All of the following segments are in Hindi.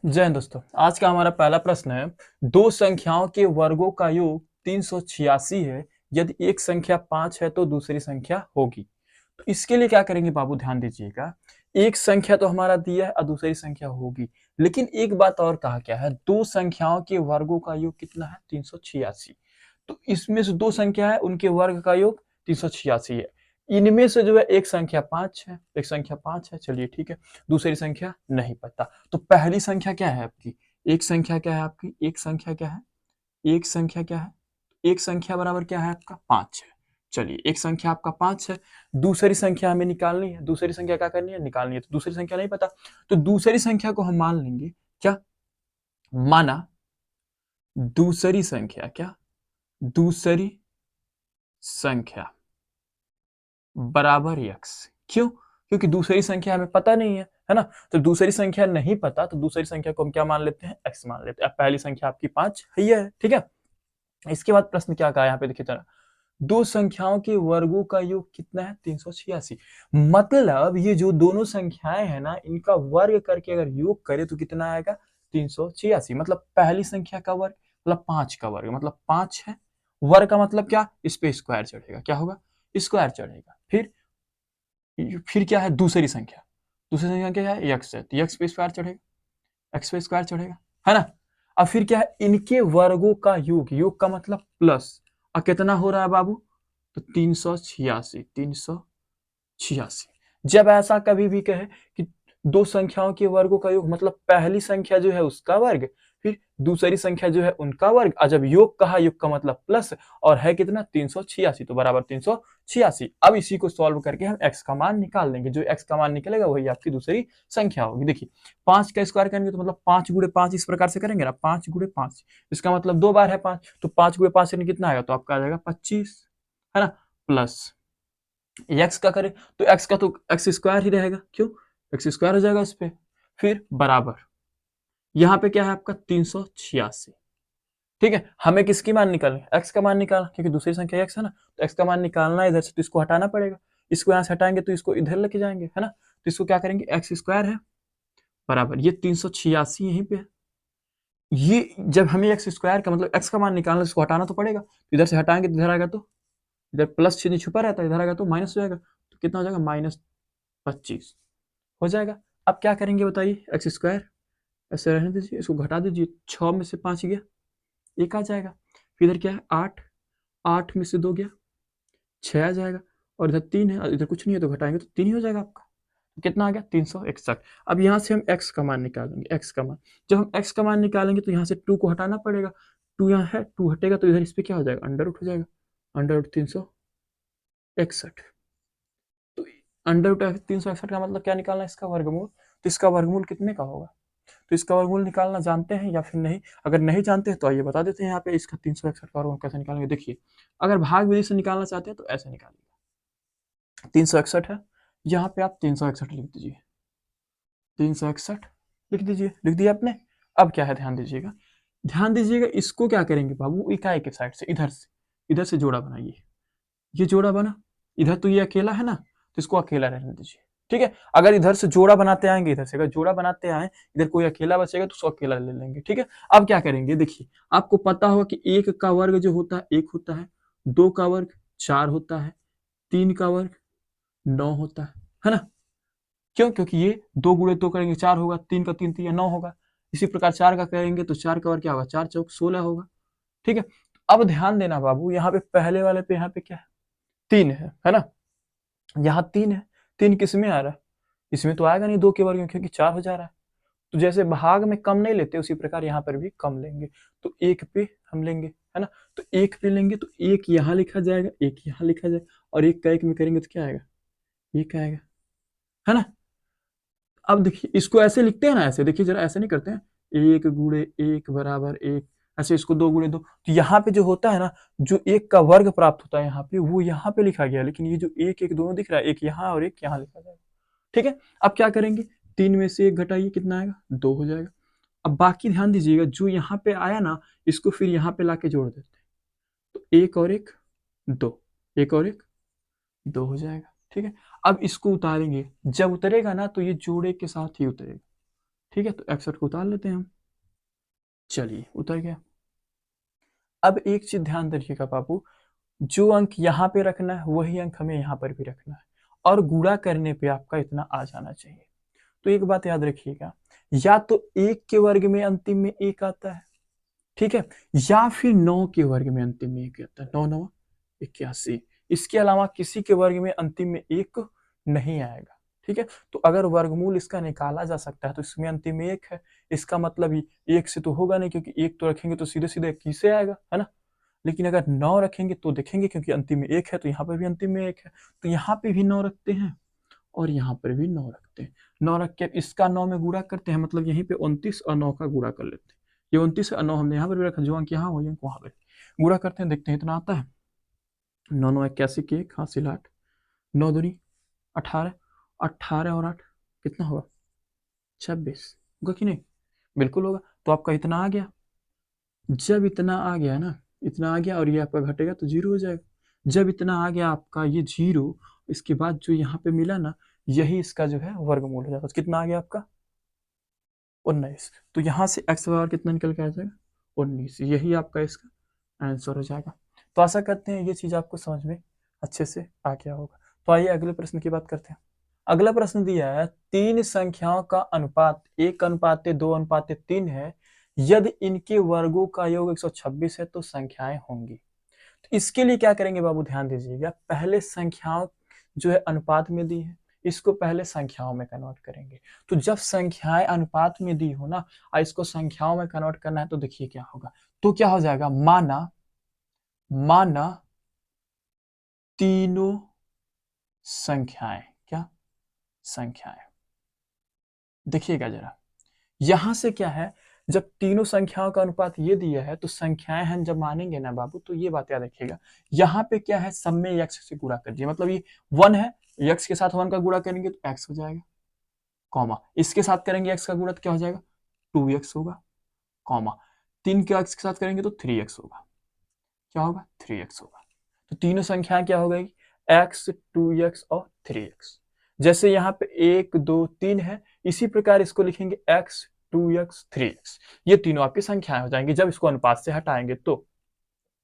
जय हिंद दोस्तों। आज का हमारा पहला प्रश्न है, दो संख्याओं के वर्गों का योग 386 है। यदि एक संख्या 5 है तो दूसरी संख्या होगी। तो इसके लिए क्या करेंगे बाबू, ध्यान दीजिएगा। एक संख्या तो हमारा दिया है और दूसरी संख्या होगी, लेकिन एक बात और कहा क्या है, दो संख्याओं के वर्गों का योग कितना है, 386। तो इसमें से दो संख्या है, उनके वर्ग का योग 386 है। इनमें से जो है एक संख्या 5 है, एक संख्या 5 है, चलिए ठीक है। दूसरी संख्या नहीं पता। तो पहली संख्या क्या है आपकी, एक संख्या क्या है आपकी, एक संख्या क्या है, एक संख्या क्या है, एक संख्या बराबर क्या है आपका 5 है। चलिए एक संख्या आपका 5 है, दूसरी संख्या हमें निकालनी है। दूसरी संख्या क्या करनी है, निकालनी है। तो दूसरी संख्या नहीं पता, तो दूसरी संख्या को हम मान लेंगे क्या, माना दूसरी संख्या क्या, दूसरी संख्या बराबर x। क्यों, क्योंकि दूसरी संख्या हमें पता नहीं है ना। तो दूसरी संख्या नहीं पता, तो दूसरी संख्या को हम क्या मान लेते हैं, x मान लेते हैं। अब पहली संख्या आपकी 5 है, ठीक है। इसके बाद प्रश्न क्या कहा यहाँ पे देखिए जरा, दो संख्याओं के वर्गों का योग कितना है, 386। मतलब ये जो दोनों संख्याएं हैं ना, इनका वर्ग करके अगर योग करे तो कितना आएगा, 386। मतलब पहली संख्या का वर्ग मतलब 5 का वर्ग, मतलब 5 है। वर्ग का मतलब क्या, इस पे स्क्वायर चढ़ेगा, क्या होगा, स्क्वायर चढ़ेगा। फिर क्या है, दूसरी संख्या, दूसरी संख्या क्या है, यक्स है, तो यक्स पे स्क्वायर चढ़ेगा, एक्स पे स्क्वायर चढ़ेगा, है ना। अब फिर क्या है, इनके वर्गों का योग, योग का मतलब प्लस। और कितना हो रहा है बाबू, तो 386, 386। जब ऐसा कभी भी कहे कि दो संख्याओं के वर्गों का योग, मतलब पहली संख्या जो है उसका वर्ग, फिर दूसरी संख्या जो है उनका वर्ग, और जब योग कहा, योग का मतलब प्लस, और है कितना 386, तो बराबर 386। अब इसी को सॉल्व करके हम x का मान निकाल लेंगे। जो x का मान निकलेगा वही आपकी दूसरी संख्या होगी। देखिए 5 का स्क्वायर करेंगे तो मतलब 5 गुणे 5 इस प्रकार से करेंगे ना, 5 गुणे 5, इसका मतलब दो बार है 5, तो 5 गुणे 5 से कितना आएगा, तो आपका आ जाएगा 25, है ना। प्लस एक्स का करें तो एक्स का तो एक्स स्क्वायर ही रहेगा, क्यों, एक्स स्क्वायर हो जाएगा उस पर। फिर बराबर यहाँ पे क्या है आपका 386, ठीक है। हमें किसकी मान निकालनी, एक्स का मान निकालना, क्योंकि दूसरी संख्या एक्स है ना, तो एक्स का मान निकालना है इधर से, तो इसको हटाना पड़ेगा। इसको यहाँ से हटाएंगे तो इसको इधर लेके जाएंगे, है ना। तो इसको क्या करेंगे, एक्स स्क्वायर है बराबर ये 386 यहीं पे है। ये जब हमें एक्स स्क्वायर का मतलब एक्स का मान निकालना, इसको हटाना तो पड़ेगा। इधर से हटाएंगे तो इधर आएगा, तो इधर प्लस चिन्ह छुपा रहता है, इधर आएगा तो माइनस हो जाएगा, तो कितना हो जाएगा, -25 हो जाएगा। अब क्या करेंगे बताइए, एक्स स्क्वायर ऐसे रहने दीजिए, इसको घटा दीजिए, 6 में से 5 गया, एक आ जाएगा। फिर इधर क्या है 8, 8 में से 2 गया, 6 आ जाएगा। और इधर 3 है, इधर कुछ नहीं है तो घटाएंगे तो 3 ही हो जाएगा आपका। तो कितना आ गया, 361। अब यहाँ से हम x का मान निकालेंगे, x का मान। जब हम x का मान निकालेंगे तो यहाँ से 2 को हटाना पड़ेगा, 2 यहाँ है, 2 हटेगा तो इधर इस पे क्या हो जाएगा, अंडर रूट हो जाएगा, अंडर रूट 361। तो अंडर रूट 361 का मतलब क्या निकालना है, इसका वर्गमूल। तो इसका वर्गमूल कितने का होगा, तो इसका वर्गमूल निकालना जानते हैं या फिर नहीं। अगर नहीं जानते हैं तो आइए बता देते हैं यहाँ पे, इसका 361 का वर्गमूल कैसे निकालेंगे। देखिए अगर भाग विधि से निकालना चाहते हैं तो ऐसे निकालिए, 361 है, यहाँ पे आप 361 लिख दीजिए, 361 लिख दीजिए, लिख दिया आपने। अब क्या है, ध्यान दीजिएगा, ध्यान दीजिएगा, इसको क्या करेंगे बाबू, इकाई के साइड से इधर से जोड़ा बनाइए। ये जोड़ा बना, इधर तो ये अकेला है ना, तो इसको अकेला रहने दीजिए, ठीक है। अगर इधर से जोड़ा बनाते आएंगे, इधर से अगर जोड़ा बनाते आए, इधर कोई अकेला बचेगा तो उसको अकेला ले लेंगे, ठीक है। अब क्या करेंगे, देखिए आपको पता होगा कि एक का वर्ग जो होता है 1 होता है, 2 का वर्ग 4 होता है, 3 का वर्ग 9 होता है ना। क्यों, क्योंकि ये 2 गुणे 2 करेंगे 4 होगा, 3 का 3 तो 9 होगा। इसी प्रकार 4 का करेंगे तो 4 का वर्ग क्या होगा, 4 चौक 16 होगा, ठीक है। अब ध्यान देना बाबू, यहाँ पे पहले वाले पे यहाँ पे क्या है, 3 है ना। यहाँ 3 है, 3 किस में आ रहा है, इसमें तो आएगा नहीं 2 के वर्ग में, क्योंकि 4 हो जा रहा है। तो जैसे भाग में कम नहीं लेते, उसी प्रकार यहाँ पर भी कम लेंगे। तो 1 पे हम लेंगे, है ना। तो 1 पे लेंगे तो 1 यहाँ लिखा जाएगा, 1 यहाँ लिखा जाएगा, और 1 का 1 में करेंगे तो क्या आएगा, 1 आएगा, है ना। अब देखिए इसको ऐसे लिखते हैं ना, ऐसे देखिए जरा, ऐसे नहीं करते हैं, 1 गुणे 1 बराबर 1, ऐसे इसको 2 गुणे 2। तो यहाँ पे जो होता है ना, जो 1 का वर्ग प्राप्त होता है यहाँ पे, वो यहाँ पे लिखा गया है, लेकिन ये जो 1 1 दोनों दिख रहा है, एक यहाँ और एक यहाँ लिखा जाएगा, ठीक है। अब क्या करेंगे, 3 में से 1 घटाइए, कितना आएगा, 2 हो जाएगा। अब बाकी ध्यान दीजिएगा, जो यहाँ पे आया ना, इसको फिर यहाँ पे लाके जोड़ देते हैं, तो 1 और 1 2, 1 और 1 2 हो जाएगा, ठीक है। अब इसको उतारेंगे, जब उतरेगा ना तो ये जोड़े के साथ ही उतरेगा, ठीक है, तो 61 को उतार लेते हैं हम। चलिए उतर गया। अब एक चीज ध्यान रखिएगा बाबू, जो अंक यहाँ पे रखना है वही अंक हमें यहाँ पर भी रखना है, और गुणा करने पे आपका इतना आ जाना चाहिए। तो एक बात याद रखिएगा, या तो 1 के वर्ग में अंतिम में 1 आता है, ठीक है, या फिर 9 के वर्ग में अंतिम में 1 आता है, 9 9 81। इसके अलावा किसी के वर्ग में अंतिम में 1 नहीं आएगा, ठीक है। तो अगर वर्गमूल इसका निकाला जा सकता है तो इसमें अंतिम में 1 है, इसका मतलब ही 1 से तो होगा नहीं, क्योंकि 1 तो रखेंगे तो सीधे सीधे 21 से आएगा, है ना। लेकिन अगर 9 रखेंगे तो देखेंगे, क्योंकि अंतिम में 1 है तो यहाँ पर भी अंतिम में 1 है, तो यहाँ पे भी 9 रखते हैं और यहाँ पर भी 9 रखते हैं। 9 रख के इसका 9 में गुणा करते हैं, मतलब यहीं पे 29 और 9 का गुणा कर लेते हैं। ये 29 और 9 हमने यहाँ पर भी रखा, जो अंक यहाँ वही अंक वहाँ पर गुणा करते हैं, देखते हैं इतना आता है। 9 9 81 के 1 हासिल 8, 9 दूनी 18, 18 और 8 कितना होगा 26, होगा कि नहीं? बिल्कुल होगा। तो आपका इतना आ गया। जब इतना आ गया ना, इतना आ गया और ये आपका घटेगा तो 0 हो जाएगा। जब इतना आ गया आपका ये 0, इसके बाद जो यहाँ पे मिला ना, यही इसका जो है वर्गमूल हो जाता है। कितना आ गया आपका 19। तो यहाँ से x बराबर कितना निकल के आ जाएगा 19, यही आपका इसका आंसर हो जाएगा। तो आशा करते हैं ये चीज आपको समझ में अच्छे से आ गया होगा। तो आइए अगले प्रश्न की बात करते हैं। अगला प्रश्न दिया है, 3 संख्याओं का अनुपात 1:2:3 है, यदि इनके वर्गों का योग 126 है तो संख्याएं होंगी। तो इसके लिए क्या करेंगे बाबू, ध्यान दीजिएगा, पहले संख्याओं जो है अनुपात में दी है, इसको पहले संख्याओं में कन्वर्ट करेंगे। तो जब संख्याएं अनुपात में दी हो ना और इसको संख्याओं में कन्वर्ट करना है, तो देखिए क्या होगा। तो क्या हो जाएगा, माना तीनों संख्याएं, क्या संख्याएं, देखिएगा जरा, यहां से क्या है, जब तीनों संख्याओं का अनुपात ये दिया है तो संख्याएं हम जब मानेंगे ना बाबू, तो ये बात याद रखिएगा, यहाँ पे क्या है, सब में x से गुणा कर दिया, मतलब ये 1 है, x के साथ 1 का गुणा करेंगे तो x हो जाएगा, कॉमा इसके साथ करेंगे x का गुणा तो क्या हो जाएगा 2x होगा, कॉमा 3 के x के साथ करेंगे तो 3x होगा, क्या होगा 3x होगा। तो तीनों संख्याएं क्या हो गई, x 2x और 3x। जैसे यहाँ पे 1 2 3 है, इसी प्रकार इसको लिखेंगे x 2x 3x, ये तीनों आपकी संख्याएं हो जाएंगी जब इसको अनुपात से हटाएंगे तो।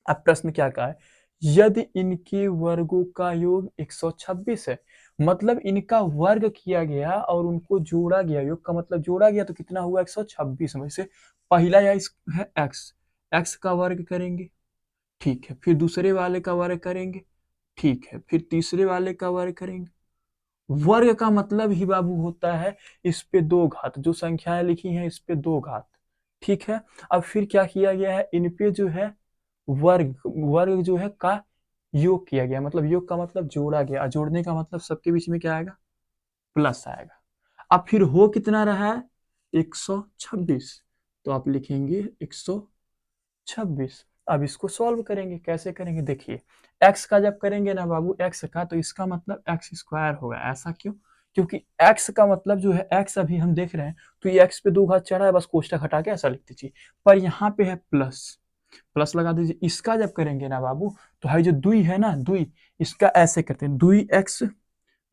अब प्रश्न क्या कहा है, यदि इनके वर्गों का योग 126 है, मतलब इनका वर्ग किया गया और उनको जोड़ा गया, योग का मतलब जोड़ा गया, तो कितना हुआ 126 में से पहला या है x का वर्ग करेंगे, ठीक है, फिर दूसरे वाले का वर्ग करेंगे, ठीक है, फिर तीसरे वाले का वर्ग करेंगे। वर्ग का मतलब ही बाबू होता है इस पे 2 घात, जो संख्याएं लिखी हैं इस पे 2 घात, ठीक है। अब फिर क्या किया गया है, इन पे जो है वर्ग जो है का योग किया गया, मतलब योग का मतलब जोड़ा गया, जोड़ने का मतलब सबके बीच में क्या आएगा, प्लस आएगा। अब फिर हो कितना रहा है 126, तो आप लिखेंगे 126। अब इसको सॉल्व करेंगे, कैसे करेंगे, देखिए x का जब करेंगे ना बाबू, x का, तो इसका मतलब x स्क्वायर होगा। ऐसा क्यों, क्योंकि x का मतलब जो है, x अभी हम देख रहे हैं तो ये x पे 2 घात चढ़ा है, बस कोष्टक हटा के ऐसा लिख दीजिए, पर यहाँ पे है प्लस लगा दीजिए। इसका जब करेंगे ना बाबू, तो है जो दुई है ना, दुई, इसका ऐसे करते हैं, दुई x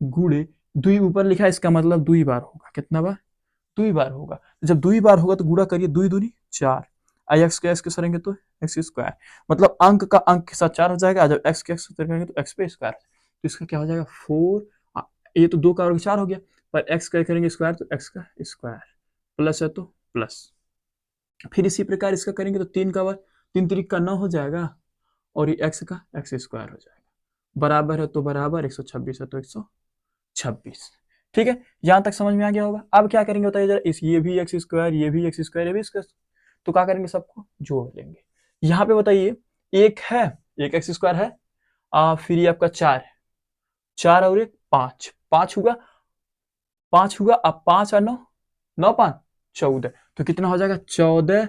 गुणे, दुई ऊपर लिखा है, इसका मतलब दुई बार होगा, कितना बार, दुई बार होगा। जब दुई बार होगा तो गुणा करिए, दुई दूनी 4, एक्स के एक्स के सरेंगे तो एक्स स्क्वायर, मतलब अंक का अंक के साथ 4 हो जाएगा। जब एक्स के एक्स करेंगे तो एक्स पे स्क्वायर, तो इसका क्या हो जाएगा 4, ये तो 2 का वर्ग 4 हो गया, पर एक्स का करेंगे स्क्वायर तो एक्स का स्क्वायर, प्लस है तो प्लस। फिर इसी प्रकार इसका करेंगे तो 3 का वर्ग, 3 3 का 9 हो जाएगा, और ये एक्स का एक्स स्क्वायर हो जाएगा, बराबर है तो बराबर, 126 है तो 126। ठीक है, यहां तक समझ में आ गया होगा। अब क्या करेंगे बताइए जरा, इस ये भी एक्स स्क्वायर, ये भी एक्स स्क्वायर, ये भी स्क्वायर, तो क्या करेंगे सबको जोड़ लेंगे। यहाँ पे बताइए एक है, एक एक्स स्क्वायर है, फिर ये आपका 4 है, 4 और 1 5, 5 हुआ, 5 हुआ, अब 5 और 9, 9 5 14, तो कितना हो जाएगा 14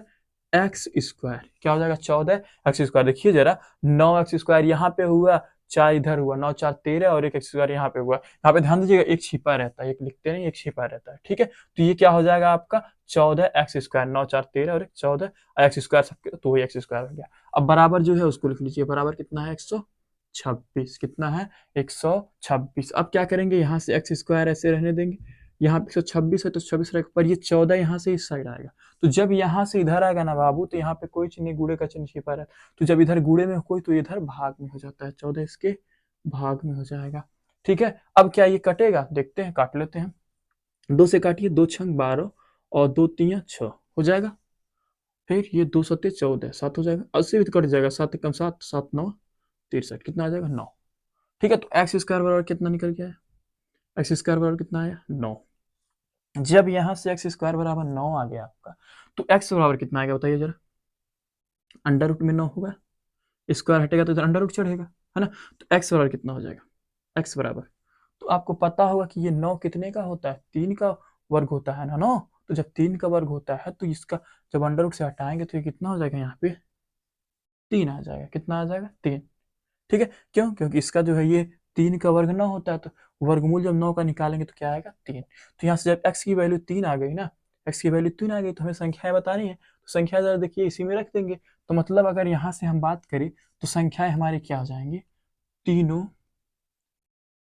एक्स स्क्वायर, क्या हो जाएगा 14 एक्स स्क्वायर। देखिए जरा, 9 एक्स स्क्वायर यहाँ पे हुआ, 4 इधर हुआ, 9 4 13, और एक एक्स स्क्वायर यहाँ पे हुआ। यहाँ पे ध्यान दीजिएगा, एक छिपा रहता है, एक लिखते नहीं, एक छिपा रहता है, ठीक है। तो ये क्या हो जाएगा आपका 14 एक्स स्क्वायर, 9 4 13 और एक 14 एक्स स्क्वायर, सबके तो वही एक्स स्क्वायर हो गया। अब बराबर जो है उसको लिख लीजिए, बराबर कितना है 126, कितना है 126। अब क्या करेंगे, यहाँ से एक्स स्क्वायर ऐसे रहने देंगे, यहाँ पे 126 है तो 26 रहेगा, पर ये 14 यहाँ से इस साइड आएगा। तो जब यहाँ से इधर आएगा ना बाबू, तो यहाँ पे कोई चिन्ह नहीं, गुणे का चिन्ह छिपा रहा है। तो जब इधर गुणे में कोई, तो इधर भाग में हो जाता है, 14 इसके भाग में हो जाएगा। ठीक है, अब क्या ये कटेगा, देखते हैं, काट लेते हैं। 2 से काटिए, 2 छंग 12 और 2 तियां 6 हो जाएगा। फिर ये 2 सत्ते 14, 7 हो जाएगा, 80 भी तो कट जाएगा, 7 कम 7, 7 9 63, कितना आ जाएगा 9। ठीक है, तो एक्स स्क्वायर बराबर कितना निकल गया है, एक्स स्क्वायर बराबर कितना आया 9। जब यहां से एक्स स्क्वायर बराबर 9 आ गया आपका, तो एक्स बराबर कितना आएगा बताइए जरा, अंडर रूट में 9 होगा, स्क्वायर हटेगा तो इधर अंडर रूट चढ़ेगा, है ना। तो एक्स बराबर कितना हो जाएगा, एक्स बराबर, तो आपको पता होगा कि ये 9 कितने का होता है, 3 का वर्ग होता है ना 9। तो जब 3 का वर्ग होता है तो इसका जब अंडर रूट से हटाएंगे तो ये कितना हो जाएगा, यहाँ पे 3 आ जाएगा, कितना आ जाएगा 3। ठीक है, क्यों, क्योंकि इसका जो है ये 3 का वर्ग 9 होता है, तो वर्गमूल जब 9 का निकालेंगे तो क्या आएगा 3। तो यहाँ से जब x की वैल्यू 3 आ गई ना, x की वैल्यू 3 आ गई, तो हमें संख्याएं बतानी है, तो संख्या जरा देखिए इसी में रख देंगे। तो मतलब अगर यहाँ से हम बात करें तो संख्याएं हमारी क्या आ जाएंगी, तीनों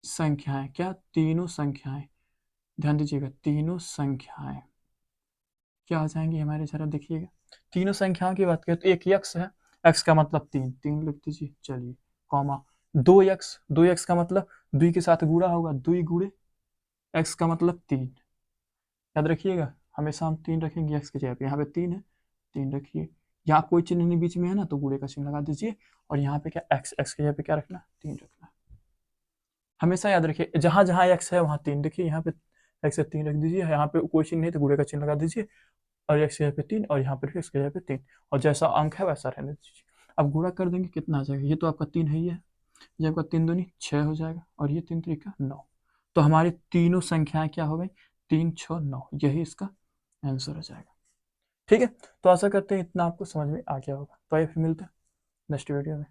संख्याएं, क्या, तीनों संख्याएं, ध्यान दीजिएगा, तीनों संख्याएं क्या आ जाएंगी हमारे, जरा देखिएगा। तीनों संख्याओं की बात करें तो एक यक्स है, x का मतलब 3, 3 लिख दीजिए, चलिए, कॉमा 2x, 2x का मतलब 2 के साथ गुणा होगा, 2 गुणे x का मतलब 3, याद रखिएगा, हमेशा हम 3 रखेंगे x की जगह पे, यहाँ पे 3 है, 3 रखिए, यहाँ कोई चिन्ह नहीं बीच में है ना, तो गुणे का चिन्ह लगा दीजिए, और यहाँ पे क्या x, x की जगह पे क्या रखना, 3 रखना। हमेशा याद रखिए, जहां जहां x है वहां 3, देखिए यहाँ पे x से 3 रख दीजिए, यहाँ पे कोई चिन्ह नहीं तो गुणे का चिन्ह लगा दीजिए, और x की जगह पे 3, और यहाँ पर x की जगह पे 3, और जैसा अंक है वैसा रहने दीजिए। अब गुणा कर देंगे, कितना आ जाएगा, ये तो आपका 3 है ही है, ये आपका 3 दूनी 6 हो जाएगा, और ये 3 तरीका 9। तो हमारी तीनों संख्याएं क्या हो गई, 3 6 9, यही इसका आंसर हो जाएगा। ठीक है, तो आशा करते हैं इतना आपको समझ में आ गया होगा। तो आइए फिर मिलते हैं नेक्स्ट वीडियो में।